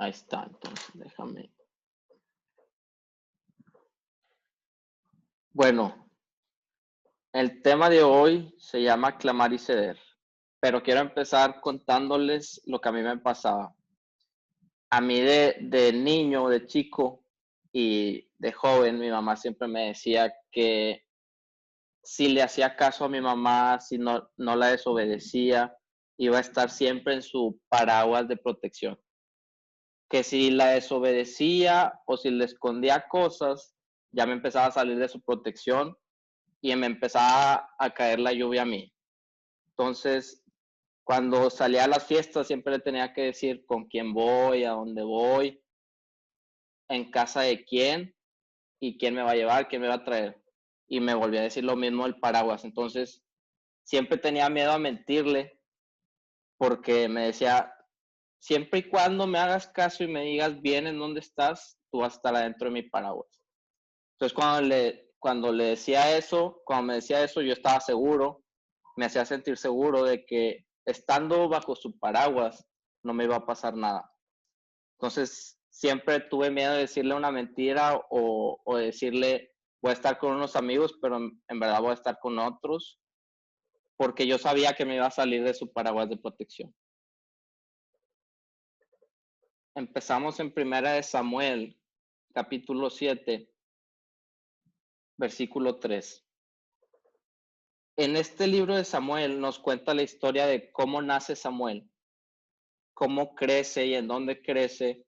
Ahí está, entonces déjame. Bueno, el tema de hoy se llama clamar y ceder, pero quiero empezar contándoles lo que a mí me pasaba. A mí de niño, de chico y de joven, mi mamá siempre me decía que si le hacía caso a mi mamá, si no la desobedecía, iba a estar siempre en su paraguas de protección. Que si la desobedecía o si le escondía cosas, ya me empezaba a salir de su protección y me empezaba a caer la lluvia a mí. Entonces, cuando salía a las fiestas, siempre le tenía que decir con quién voy, a dónde voy, en casa de quién y quién me va a llevar, quién me va a traer. Y me volvía a decir lo mismo el paraguas. Entonces, siempre tenía miedo a mentirle porque me decía, siempre y cuando me hagas caso y me digas bien en dónde estás, tú vas a estar adentro de mi paraguas. Entonces, cuando le decía eso, cuando me decía eso, yo estaba seguro, me hacía sentir seguro de que estando bajo su paraguas no me iba a pasar nada. Entonces, siempre tuve miedo de decirle una mentira o decirle, voy a estar con unos amigos, pero en verdad voy a estar con otros, porque yo sabía que me iba a salir de su paraguas de protección. Empezamos en Primera de Samuel, capítulo 7, versículo 3. En este libro de Samuel nos cuenta la historia de cómo nace Samuel, cómo crece y en dónde crece,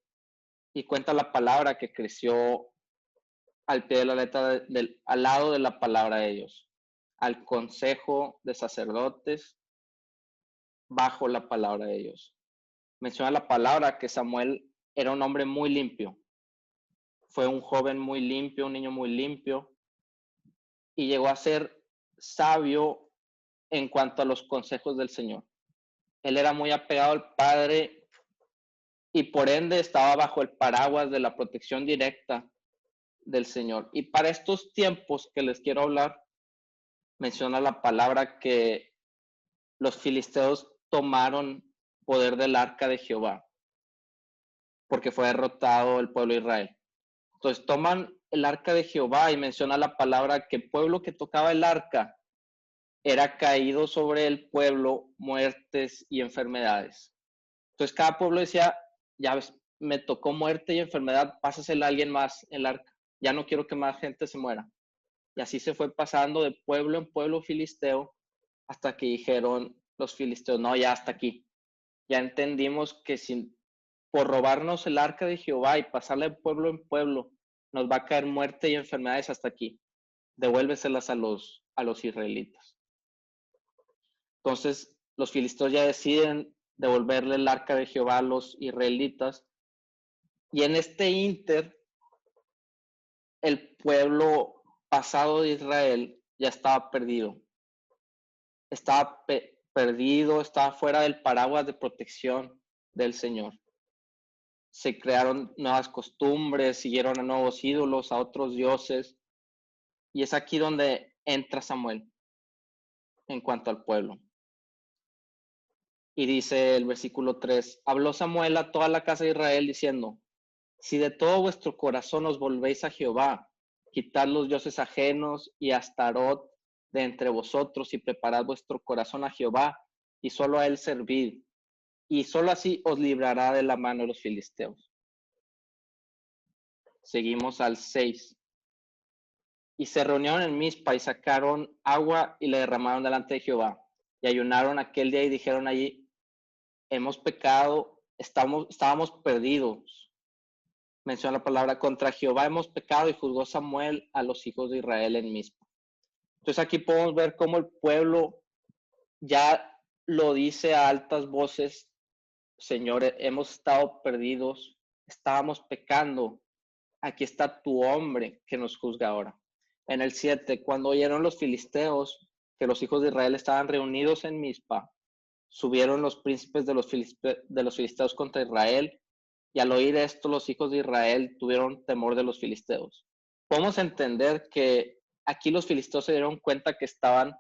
y cuenta la palabra que creció al pie de la letra, al lado de la palabra de ellos, al consejo de sacerdotes, bajo la palabra de ellos. Menciona la palabra que Samuel era un hombre muy limpio, fue un joven muy limpio, un niño muy limpio, y llegó a ser sabio en cuanto a los consejos del Señor. Él era muy apegado al Padre y por ende estaba bajo el paraguas de la protección directa del Señor. Y para estos tiempos que les quiero hablar, menciona la palabra que los filisteos tomaron poder del arca de Jehová, porque fue derrotado el pueblo de Israel. Entonces toman el arca de Jehová y menciona la palabra que el pueblo que tocaba el arca era caído sobre el pueblo muertes y enfermedades. Entonces cada pueblo decía, ya ves, me tocó muerte y enfermedad, pásasela a alguien más el arca. Ya no quiero que más gente se muera. Y así se fue pasando de pueblo en pueblo filisteo hasta que dijeron los filisteos, no, ya hasta aquí. Ya entendimos que por robarnos el arca de Jehová y pasarla de pueblo en pueblo, nos va a caer muerte y enfermedades hasta aquí. Devuélveselas a los israelitas. Entonces, los filisteos ya deciden devolverle el arca de Jehová a los israelitas. Y en este inter, el pueblo pasado de Israel ya estaba perdido. Estaba perdido, estaba fuera del paraguas de protección del Señor. Se crearon nuevas costumbres, siguieron a nuevos ídolos, a otros dioses. Y es aquí donde entra Samuel en cuanto al pueblo. Y dice el versículo 3, habló Samuel a toda la casa de Israel diciendo, si de todo vuestro corazón os volvéis a Jehová, quitad los dioses ajenos y Astarot de entre vosotros y preparad vuestro corazón a Jehová y solo a él servid, y solo así os librará de la mano de los filisteos. Seguimos al 6. Y se reunieron en Mizpa y sacaron agua y le derramaron delante de Jehová. Y ayunaron aquel día y dijeron allí, hemos pecado, estábamos perdidos. Menciona la palabra, contra Jehová hemos pecado, y juzgó Samuel a los hijos de Israel en Mizpa. Entonces aquí podemos ver cómo el pueblo ya lo dice a altas voces, Señor, hemos estado perdidos, estábamos pecando, aquí está tu hombre que nos juzga ahora. En el 7, cuando oyeron los filisteos que los hijos de Israel estaban reunidos en Mizpa, subieron los príncipes de los filisteos contra Israel, y al oír esto los hijos de Israel tuvieron temor de los filisteos. Podemos entender que aquí los filisteos se dieron cuenta que estaban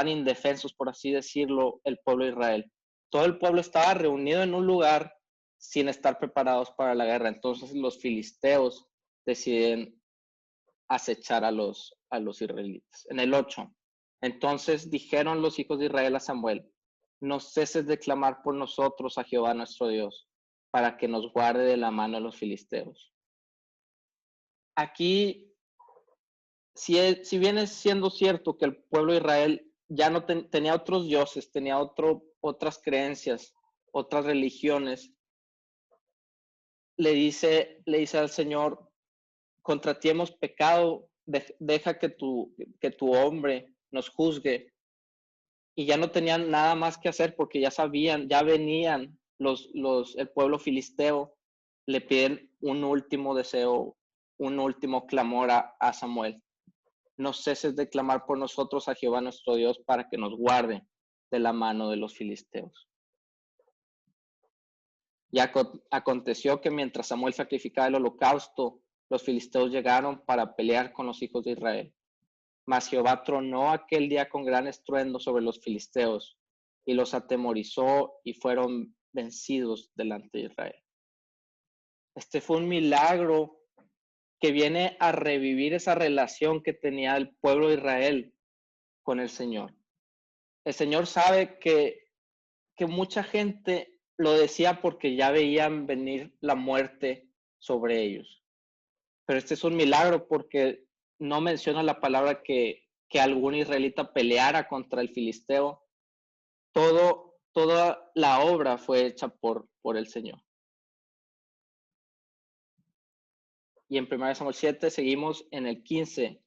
indefensos, por así decirlo, el pueblo de Israel. Todo el pueblo estaba reunido en un lugar sin estar preparados para la guerra. Entonces los filisteos deciden acechar a los israelitas. En el 8, entonces dijeron los hijos de Israel a Samuel: no ceses de clamar por nosotros a Jehová nuestro Dios, para que nos guarde de la mano de los filisteos. Aquí, si bien es siendo cierto que el pueblo de Israel ya no tenía otros dioses, tenía otras creencias, otras religiones, le dice al Señor: contra ti hemos pecado, deja que tu hombre nos juzgue. Y ya no tenían nada más que hacer porque ya sabían, ya venían el pueblo filisteo, le piden un último deseo, un último clamor a Samuel: no ceses de clamar por nosotros a Jehová nuestro Dios para que nos guarde de la mano de los filisteos. Y aconteció que mientras Samuel sacrificaba el holocausto, los filisteos llegaron para pelear con los hijos de Israel. Mas Jehová tronó aquel día con gran estruendo sobre los filisteos, y los atemorizó, y fueron vencidos delante de Israel. Este fue un milagro que viene a revivir esa relación que tenía el pueblo de Israel con el Señor. El Señor sabe que mucha gente lo decía porque ya veían venir la muerte sobre ellos. Pero este es un milagro porque no menciona la palabra que algún israelita peleara contra el filisteo. Toda la obra fue hecha por el Señor. Y en 1 Samuel 7 seguimos en el 15.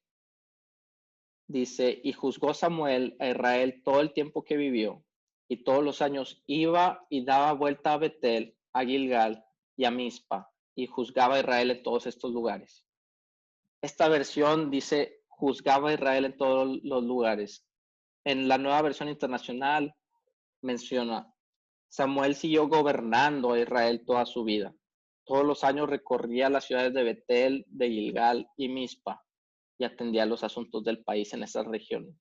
Dice: y juzgó Samuel a Israel todo el tiempo que vivió, y todos los años iba y daba vuelta a Betel, a Gilgal y a Mizpa, y juzgaba a Israel en todos estos lugares. Esta versión dice: juzgaba a Israel en todos los lugares. En la Nueva Versión Internacional menciona: Samuel siguió gobernando a Israel toda su vida. Todos los años recorría las ciudades de Betel, de Gilgal y Mizpa, y atendía los asuntos del país en esas regiones.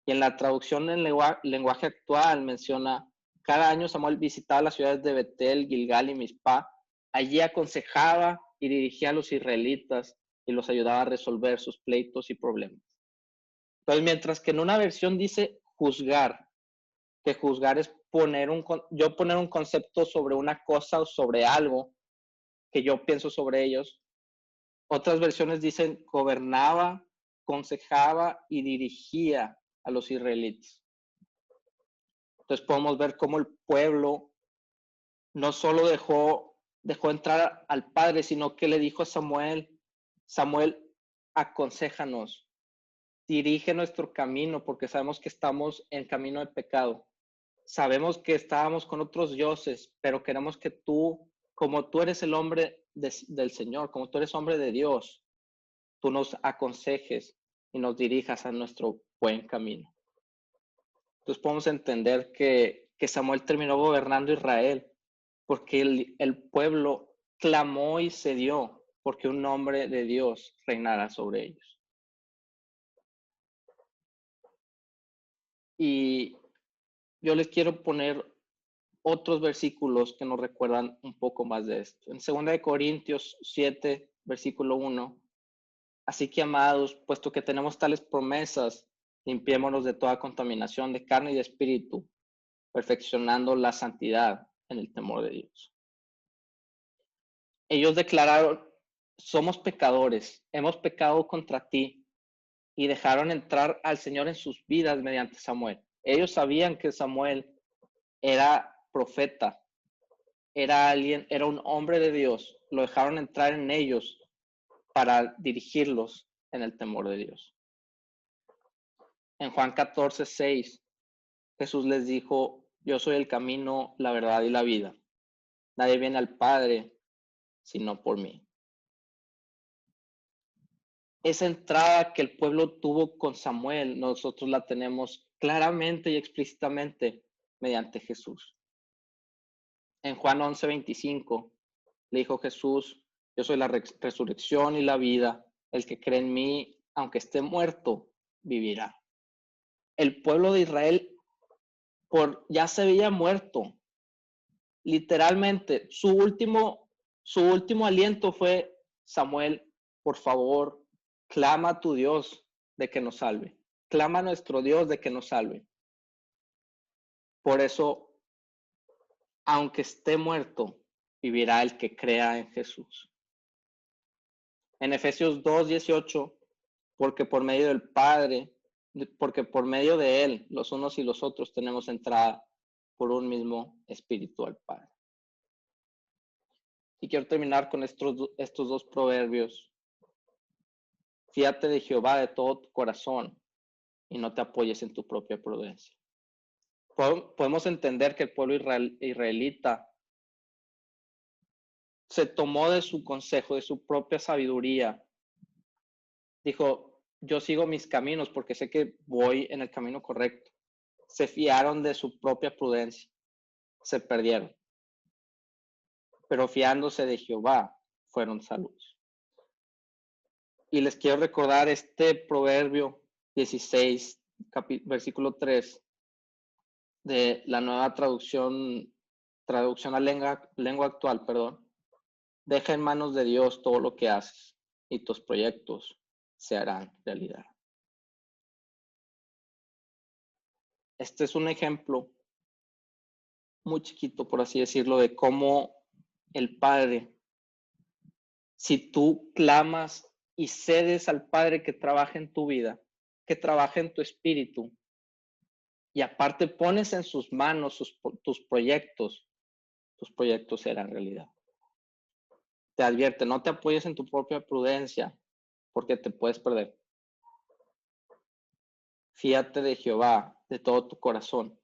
Y en la traducción en lenguaje actual menciona: cada año Samuel visitaba las ciudades de Betel, Gilgal y Mizpa. Allí aconsejaba y dirigía a los israelitas y los ayudaba a resolver sus pleitos y problemas. Entonces, mientras que en una versión dice juzgar, que juzgar es poner un concepto sobre una cosa o sobre algo que yo pienso sobre ellos. Otras versiones dicen gobernaba, aconsejaba y dirigía a los israelitas. Entonces podemos ver cómo el pueblo no solo dejó entrar al Padre, sino que le dijo a Samuel: Samuel, aconséjanos, dirige nuestro camino, porque sabemos que estamos en camino de pecado. Sabemos que estábamos con otros dioses, pero queremos que tú, como tú eres el hombre del Señor, como tú eres hombre de Dios, tú nos aconsejes y nos dirijas a nuestro buen camino. Entonces podemos entender que Samuel terminó gobernando Israel porque el pueblo clamó y cedió porque un hombre de Dios reinara sobre ellos. Y yo les quiero poner otros versículos que nos recuerdan un poco más de esto. En 2 Corintios 7, versículo 1. Así que, amados, puesto que tenemos tales promesas, limpiémonos de toda contaminación de carne y de espíritu, perfeccionando la santidad en el temor de Dios. Ellos declararon: somos pecadores, hemos pecado contra ti, y dejaron entrar al Señor en sus vidas mediante Samuel. Ellos sabían que Samuel era profeta, era un hombre de Dios. Lo dejaron entrar en ellos para dirigirlos en el temor de Dios. En Juan 14:6, Jesús les dijo: yo soy el camino, la verdad y la vida. Nadie viene al Padre sino por mí. Esa entrada que el pueblo tuvo con Samuel, nosotros la tenemos claramente y explícitamente mediante Jesús. En Juan 11:25 le dijo Jesús: yo soy la resurrección y la vida. El que cree en mí, aunque esté muerto, vivirá. El pueblo de Israel ya se veía muerto. Literalmente, su último aliento fue: Samuel, por favor, clama a tu Dios de que nos salve. Clama a nuestro Dios de que nos salve. Por eso, aunque esté muerto, vivirá el que crea en Jesús. En Efesios 2:18, porque por medio del Padre, porque por medio de Él, los unos y los otros tenemos entrada por un mismo espíritu al Padre. Y quiero terminar con estos dos proverbios. Fíate de Jehová de todo tu corazón y no te apoyes en tu propia prudencia. Podemos entender que el pueblo israelita se tomó de su consejo, de su propia sabiduría. Dijo, yo sigo mis caminos porque sé que voy en el camino correcto. Se fiaron de su propia prudencia, se perdieron. Pero fiándose de Jehová, fueron salvos. Y les quiero recordar este proverbio 16, versículo 3, de la nueva traducción a lengua actual, perdón. Deja en manos de Dios todo lo que haces y tus proyectos se harán realidad. Este es un ejemplo muy chiquito, por así decirlo, de cómo el Padre, si tú clamas y cedes al Padre que trabaje en tu vida, que trabaje en tu espíritu, y aparte pones en sus manos tus proyectos serán realidad. Te advierte, no te apoyes en tu propia prudencia, porque te puedes perder. Fíate de Jehová de todo tu corazón,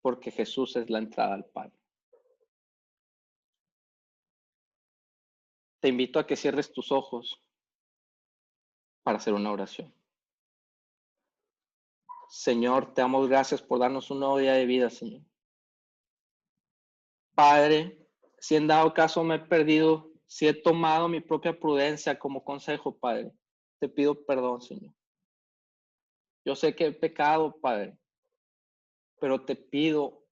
porque Jesús es la entrada al Padre. Te invito a que cierres tus ojos para hacer una oración. Señor, te damos gracias por darnos un nuevo día de vida, Señor. Padre, si en dado caso me he perdido, si he tomado mi propia prudencia como consejo, Padre, te pido perdón, Señor. Yo sé que he pecado, Padre, pero te pido,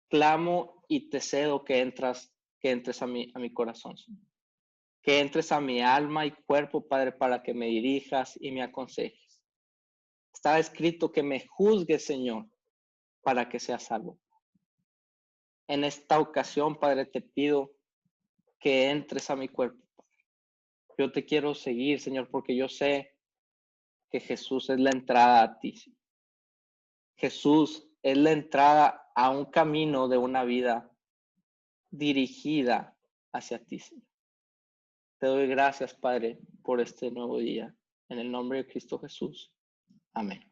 clamo y te cedo que entres a mi corazón, Señor. Que entres a mi alma y cuerpo, Padre, para que me dirijas y me aconsejes. Está escrito que me juzgues, Señor, para que sea salvo. En esta ocasión, Padre, te pido que entres a mi cuerpo. Yo te quiero seguir, Señor, porque yo sé que Jesús es la entrada a ti. Jesús es la entrada a un camino de una vida dirigida hacia ti, Señor. Te doy gracias, Padre, por este nuevo día. En el nombre de Cristo Jesús. Amén.